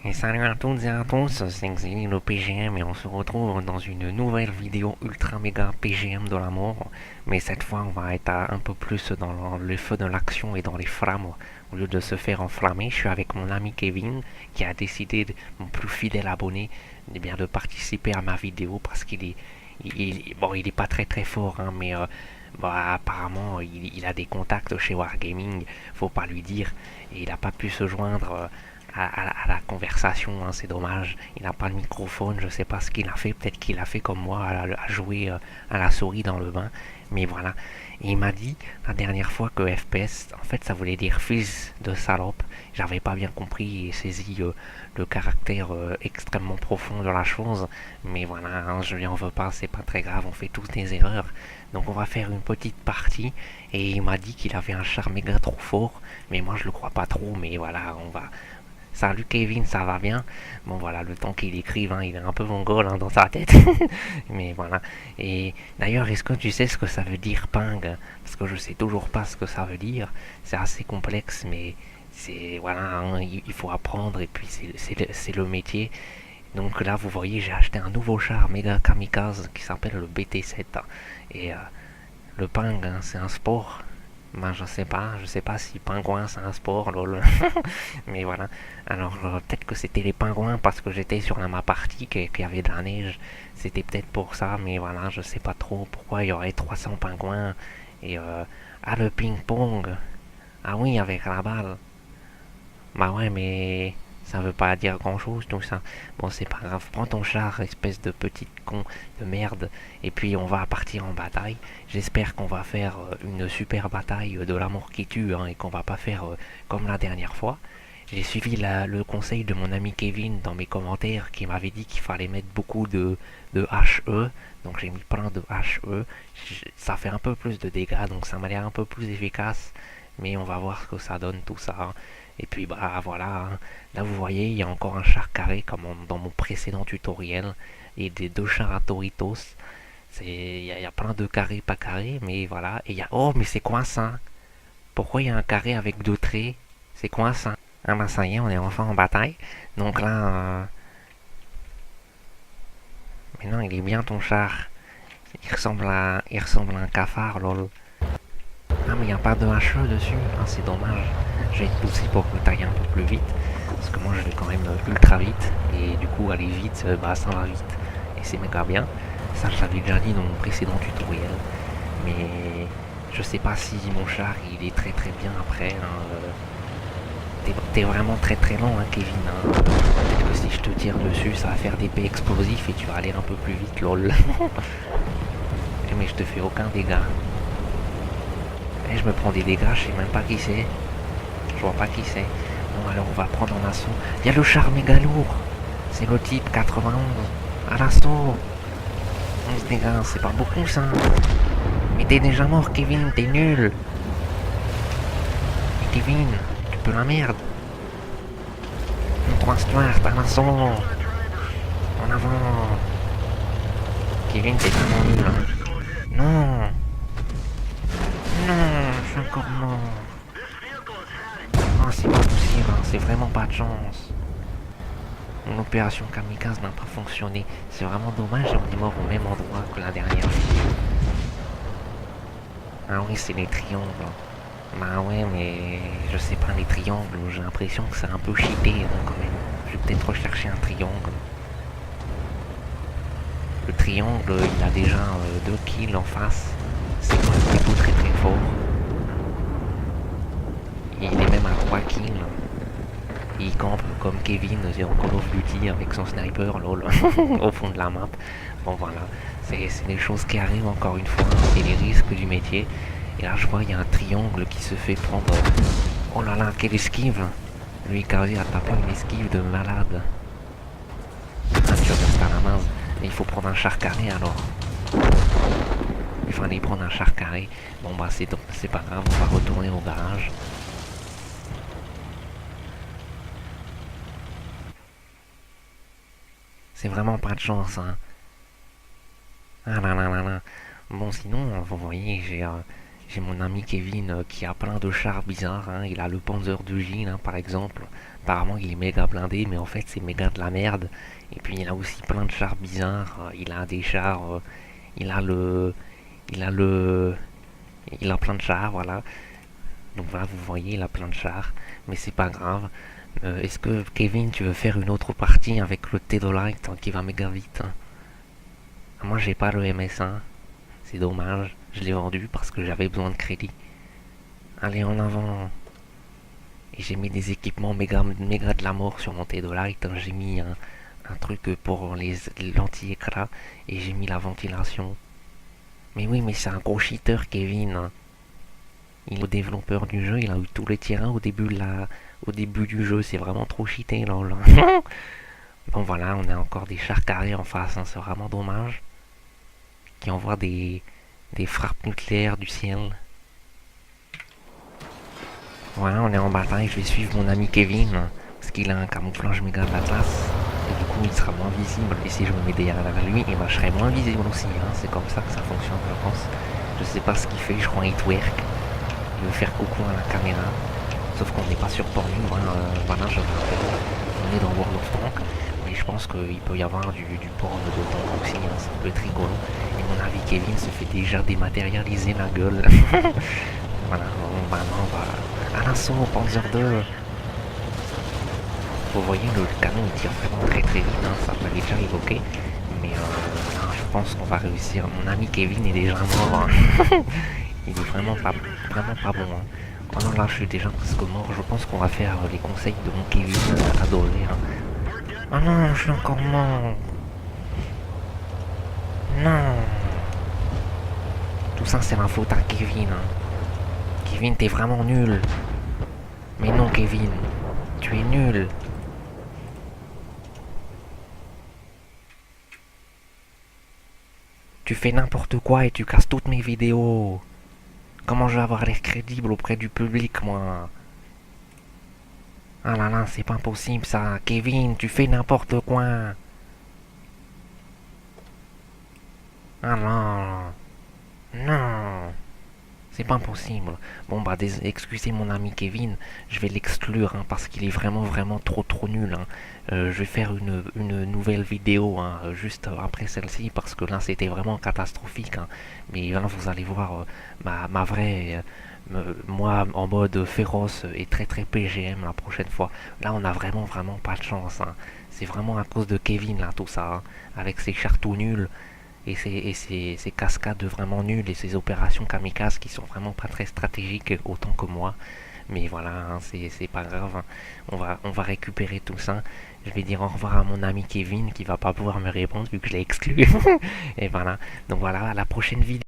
Et salut à toutes et à tous, c'est Xili le PGM et on se retrouve dans une nouvelle vidéo ultra méga PGM de la mort. Mais cette fois on va être un peu plus dans le feu de l'action et dans les flammes. Au lieu de se faire enflammer, je suis avec mon ami Kevin qui a décidé, mon plus fidèle abonné, eh bien, de participer à ma vidéo parce qu'il est, bon, il est pas très très fort, hein, mais bah, apparemment il a des contacts chez Wargaming, faut pas lui dire, et il n'a pas pu se joindre à la conversation, hein, c'est dommage. Il n'a pas de microphone, je sais pas ce qu'il a fait, peut-être qu'il a fait comme moi, à jouer à la souris dans le bain, mais voilà. Et il m'a dit la dernière fois que FPS, en fait, ça voulait dire fils de salope. J'avais pas bien compris et saisi le caractère extrêmement profond de la chose, mais voilà, hein, je lui en veux pas, c'est pas très grave, on fait tous des erreurs. Donc on va faire une petite partie, et il m'a dit qu'il avait un char méga trop fort, mais moi je le crois pas trop, mais voilà, on va. Salut Kevin, ça va bien? Bon voilà, le temps qu'il écrive, hein, il est un peu mongol, hein, dans sa tête. Mais voilà. Et d'ailleurs, est-ce que tu sais ce que ça veut dire ping? Parce que je sais toujours pas ce que ça veut dire. C'est assez complexe, mais c'est voilà, hein, il faut apprendre et puis c'est le métier. Donc là, vous voyez, j'ai acheté un nouveau char méga kamikaze qui s'appelle le BT7. Et le ping, hein, c'est un sport. Ben, je sais pas si pingouin c'est un sport, lol. Mais voilà. Alors, peut-être que c'était les pingouins parce que j'étais sur la ma partie qu'il y avait de la neige. C'était peut-être pour ça, mais voilà, je sais pas trop pourquoi il y aurait 300 pingouins. Et ah, le ping-pong. Ah oui, avec la balle. Bah ouais, mais ça veut pas dire grand-chose tout ça. Bon, c'est pas grave. Prends ton char, espèce de petit con de merde. Et puis on va partir en bataille. J'espère qu'on va faire une super bataille de la mort qui tue, hein, et qu'on va pas faire comme la dernière fois. J'ai suivi le conseil de mon ami Kevin dans mes commentaires qui m'avait dit qu'il fallait mettre beaucoup de HE. Donc j'ai mis plein de HE. Ça fait un peu plus de dégâts, donc ça m'a l'air un peu plus efficace. Mais on va voir ce que ça donne tout ça, hein. Et puis bah voilà, hein. Là vous voyez, il y a encore un char carré comme dans mon précédent tutoriel. Et des deux chars à Toritos. Il y a plein de carrés, pas carrés, mais voilà. Et il y a... Oh, mais c'est quoi ça? Pourquoi il y a un carré avec deux traits? C'est quoi ça? Ah bah ça y est, on est enfin en bataille. Donc là... Mais non, il est bien ton char. Il ressemble à un cafard, lol. Ah mais il n'y a pas de HE dessus. Ah c'est dommage. Je vais te pousser pour que tu ailles un peu plus vite. Parce que moi je vais quand même ultra vite. Et du coup aller vite, bah ça va vite. Et c'est méga bien. Ça je l'avais déjà dit dans mon précédent tutoriel. Mais je sais pas si mon char il est très très bien après, hein. T'es vraiment très très lent, hein, Kevin, hein. Peut-être que si je te tire dessus, ça va faire des P explosifs et tu vas aller un peu plus vite, lol. Mais je te fais aucun dégât. Et je me prends des dégâts, je sais même pas qui c'est. Je vois pas qui c'est. Bon, alors on va prendre en assaut. Il y a le char méga lourd. C'est le type 91. À l'assaut. 11 dégâts, c'est pas beaucoup ça. Mais t'es déjà mort, Kevin, t'es nul. Et Kevin, tu peux la merde. 3 Stuart, à l'assaut. En avant. Kevin, t'es vraiment nul, hein. Non. Non, je suis encore mort. Oh, c'est pas possible, hein. C'est vraiment pas de chance. Mon opération kamikaze n'a pas fonctionné. C'est vraiment dommage, on est mort au même endroit que la dernière fois. Ah oui, c'est les triangles. Bah ouais, mais je sais pas, les triangles, j'ai l'impression que c'est un peu cheaté, hein, quand même. Je vais peut-être rechercher un triangle. Le triangle, il a déjà 2 kills en face. C'est quand même plutôt très très fort. Et il est même à 3 kills. Il campe comme Kevin dans Call of Duty avec son sniper, lol, au fond de la map. Bon voilà, c'est des choses qui arrivent encore une fois, c'est les risques du métier. Et là je vois il y a un triangle qui se fait prendre. Oh là là, quelle esquive! Lui Kazi a tapé une esquive de malade. Ah tu restes à la main. Mais il faut prendre un char carré alors. Il fallait prendre un char carré. Bon bah c'est pas grave, on va retourner au garage. C'est vraiment pas de chance, hein. Ah là là là là. Bon, sinon, vous voyez, J'ai mon ami Kevin qui a plein de chars bizarres, hein. Il a le Panzer de Gilles, hein, par exemple. Apparemment, il est méga blindé, mais en fait, c'est méga de la merde. Et puis, il a aussi plein de chars bizarres. Il a des chars. Il a le. Il a le. Il a plein de chars, voilà. Donc voilà, vous voyez, il a plein de chars. Mais c'est pas grave. Est-ce que Kevin, tu veux faire une autre partie avec le Tedolite, hein, qui va méga vite, hein? Moi, j'ai pas le MS1. C'est dommage. Je l'ai vendu parce que j'avais besoin de crédit. Allez, en avant. Et j'ai mis des équipements méga, méga de la mort sur mon Tedolite, hein. J'ai mis un truc pour l'anti-éclat et j'ai mis la ventilation. Mais oui, mais c'est un gros cheater, Kevin, hein. Il est le développeur du jeu, il a eu tous les terrains au début du jeu, c'est vraiment trop cheaté, lol. Bon voilà, on a encore des chars carrés en face, hein, c'est vraiment dommage. Qui envoient des frappes nucléaires du ciel. Voilà, on est en bataille, je vais suivre mon ami Kevin, parce qu'il a un camouflage méga de la classe. Et du coup, il sera moins visible. Et si je me mets derrière lui, et ben, je serai moins visible aussi, hein. C'est comme ça que ça fonctionne, je pense. Je sais pas ce qu'il fait, je crois qu'il twerk. Il veut faire coucou à la caméra. Sauf qu'on n'est pas sur Pornhub, hein. Voilà, je vous rappelle. On est dans World of Tanks. Mais je pense qu'il peut y avoir du porn dedans aussi, hein. Ça peut être rigolo. Et mon ami Kevin se fait déjà dématérialiser la gueule. Voilà, on va à l'assaut, Panzer 2. Vous voyez, le canon il tire vraiment très très vite, hein, ça m'avait déjà évoqué. Mais voilà, je pense qu'on va réussir. Mon ami Kevin est déjà mort, hein. Il est vraiment pas bon, hein. Oh non, là je suis déjà presque mort. Je pense qu'on va faire les conseils de mon Kevin adoré, hein. Oh non, je suis encore mort. Non. Tout ça c'est ma faute à Kevin, hein. Kevin, t'es vraiment nul. Mais non, Kevin, tu es nul. Tu fais n'importe quoi et tu casses toutes mes vidéos. Comment je vais avoir l'air crédible auprès du public, moi? Ah là là, c'est pas possible ça. Kevin, tu fais n'importe quoi. Ah non. Non. C'est pas possible. Bon bah excusez mon ami Kevin, je vais l'exclure, hein, parce qu'il est vraiment trop nul, hein. Je vais faire une nouvelle vidéo, hein, juste après celle-ci parce que là c'était vraiment catastrophique, hein. Mais là vous allez voir ma vraie moi en mode féroce et très PGM la prochaine fois. Là on a vraiment pas de chance, hein. C'est vraiment à cause de Kevin là tout ça, hein, avec ses chars tout nuls et ces cascades vraiment nulles et ces opérations kamikazes qui sont vraiment pas très stratégiques autant que moi. Mais voilà, hein, c'est pas grave, hein. On va récupérer tout ça. Je vais dire au revoir à mon ami Kevin qui va pas pouvoir me répondre vu que je l'ai exclu. Et voilà. Donc voilà, à la prochaine vidéo.